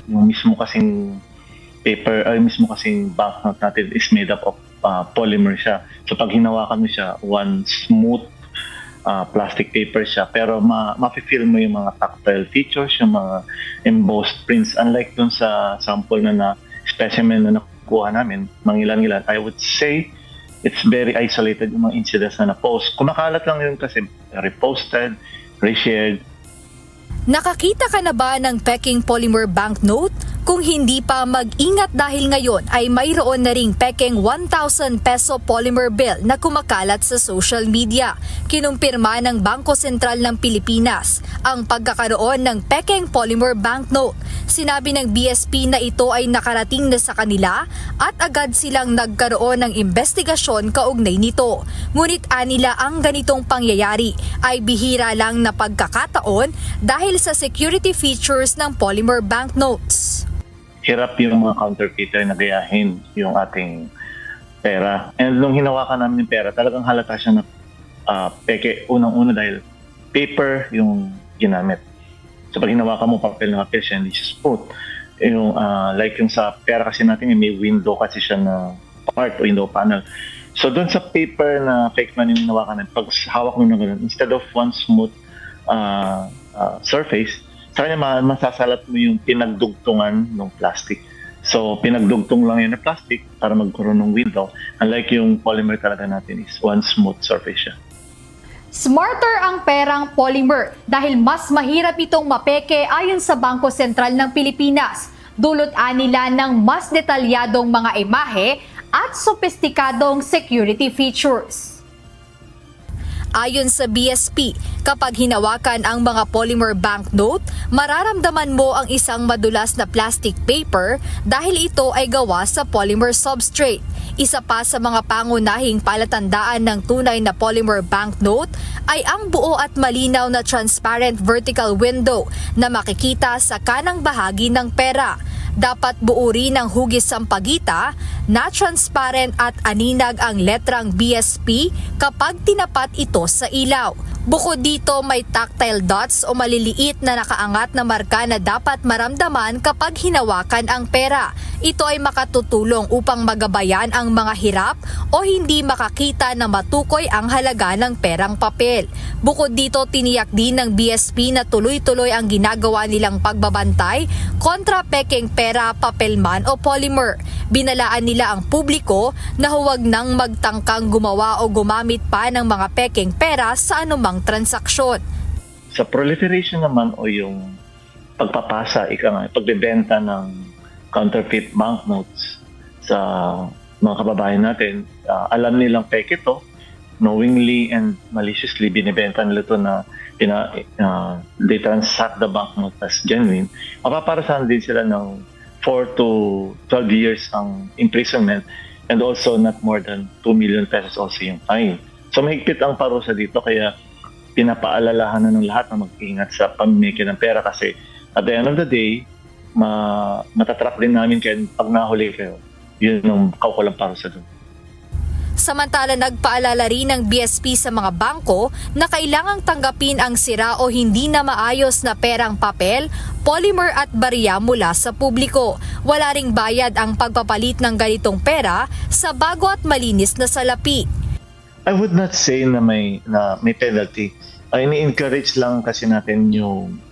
yung mismo kasing paper, mismo kasing banknote natin is made up of polymer siya. So pag hinawakan mo siya, one smooth plastic paper siya, pero ma-feel mo yung mga tactile features, yung mga embossed prints. Unlike dun sa sample na specimen na nakuha namin, mangilan-ilan, I would say it's very isolated yung mga incidents na na-post. Kumakalat lang yun kasi reposted, reshared. Nakakita ka na ba ng peking polymer banknote? Kung hindi pa, mag-ingat dahil ngayon ay mayroon na ring peking 1,000 peso polymer bill na kumakalat sa social media. Kinumpirma ng Bangko Sentral ng Pilipinas ang pagkakaroon ng peking polymer banknote. Sinabi ng BSP na ito ay nakarating na sa kanila at agad silang nagkaroon ng investigasyon kaugnay nito. Ngunit anila ang ganitong pangyayari ay bihira lang na pagkakataon dahil sa security features ng polymer banknotes. Hirap yung mga counterfeiter na gayahin yung ating pera. And nung hinawakan namin yung pera, talagang halata siya na peke. Unang-una dahil paper yung ginamit. So pag hinawakan mo, papel na papel siya, hindi siya smooth. Yung, like yung sa pera kasi natin, may window kasi siya na part o window panel. So doon sa paper na fake man yung hinawakan namin, pag hawak mo na gano'n, instead of one smooth surface, sa kanya masasalat mo yung pinagdugtungan ng plastic. So, pinagdugtong lang yun na plastic para magkaroon ng window. Unlike yung polymer talaga natin is one smooth surface siya. Smarter ang perang polymer dahil mas mahirap itong mapeke ayon sa Bangko Sentral ng Pilipinas. Dulot nila ng mas detalyadong mga imahe at sopistikadong security features. Ayon sa BSP, kapag hinawakan ang mga polymer banknote, mararamdaman mo ang isang madulas na plastic paper dahil ito ay gawa sa polymer substrate. Isa pa sa mga pangunahing palatandaan ng tunay na polymer banknote ay ang buo at malinaw na transparent vertical window na makikita sa kanang bahagi ng pera. Dapat buo rin ang hugis sampagita na transparent at aninag ang letrang BSP kapag tinapat ito sa ilaw. Bukod dito, may tactile dots o maliliit na nakaangat na marka na dapat maramdaman kapag hinawakan ang pera. Ito ay makatutulong upang magabayan ang mga hirap o hindi makakita na matukoy ang halaga ng perang papel. Bukod dito, tiniyak din ng BSP na tuloy-tuloy ang ginagawa nilang pagbabantay kontra peking pera, papel man o polymer. Binalaan nila ang publiko na huwag nang magtangkang gumawa o gumamit pa ng mga peking pera sa anumang transaksyon. Sa proliferation naman o yung pagpapasa, pagbebenta ng counterfeit banknotes sa mga kababayan natin, alam nilang peke to, knowingly and maliciously binibenta nila to na they transact the banknote as genuine. Mapaparasan din sila ng 4 to 12 years ang imprisonment and also not more than 2 million pesos also yung fine. So mahigpit ang parusa dito, kaya pinapaalalahan na ng lahat na mag-ingat sa pamimiki ng pera kasi at the end of the day, matatrack din namin kayo pag nahuli kayo. Yun ang kaukulang parusa doon. Samantala, nagpaalala rin ng BSP sa mga bangko na kailangang tanggapin ang sira o hindi na maayos na perang papel, polymer at barya mula sa publiko. Wala ring bayad ang pagpapalit ng ganitong pera sa bago at malinis na salapi. I would not say na may penalty. Ini-encourage lang kasi natin yung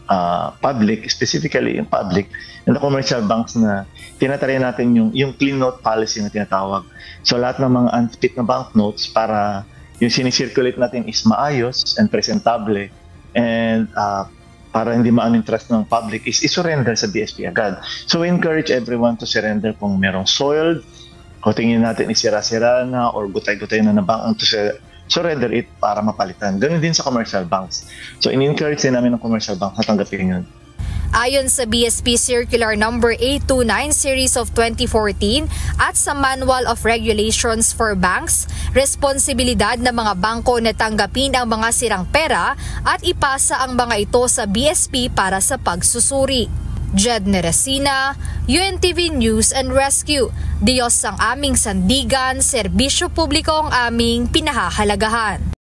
public, specifically yung public and the commercial banks na tinatry natin yung clean note policy na tinatawag. So lahat ng mga unfit na banknotes para yung sinicirculate natin is maayos and presentable and para hindi ma-uninterest ng public is surrender sa BSP agad. So we encourage everyone to surrender kung merong soiled, o tingin natin isira-sira na or gutay-gutay na bank to surrender it para mapalitan. Ganun din sa commercial banks. So in-encourage din namin ng commercial banks na tanggapin yun. Ayon sa BSP Circular No. 829 Series of 2014 at sa Manual of Regulations for Banks, responsibilidad ng mga bangko na tanggapin ang mga sirang pera at ipasa ang mga ito sa BSP para sa pagsusuri. Jed Neresina, UNTV News and Rescue. Diyos ang aming sandigan, serbisyo publiko ang aming pinahahalagahan.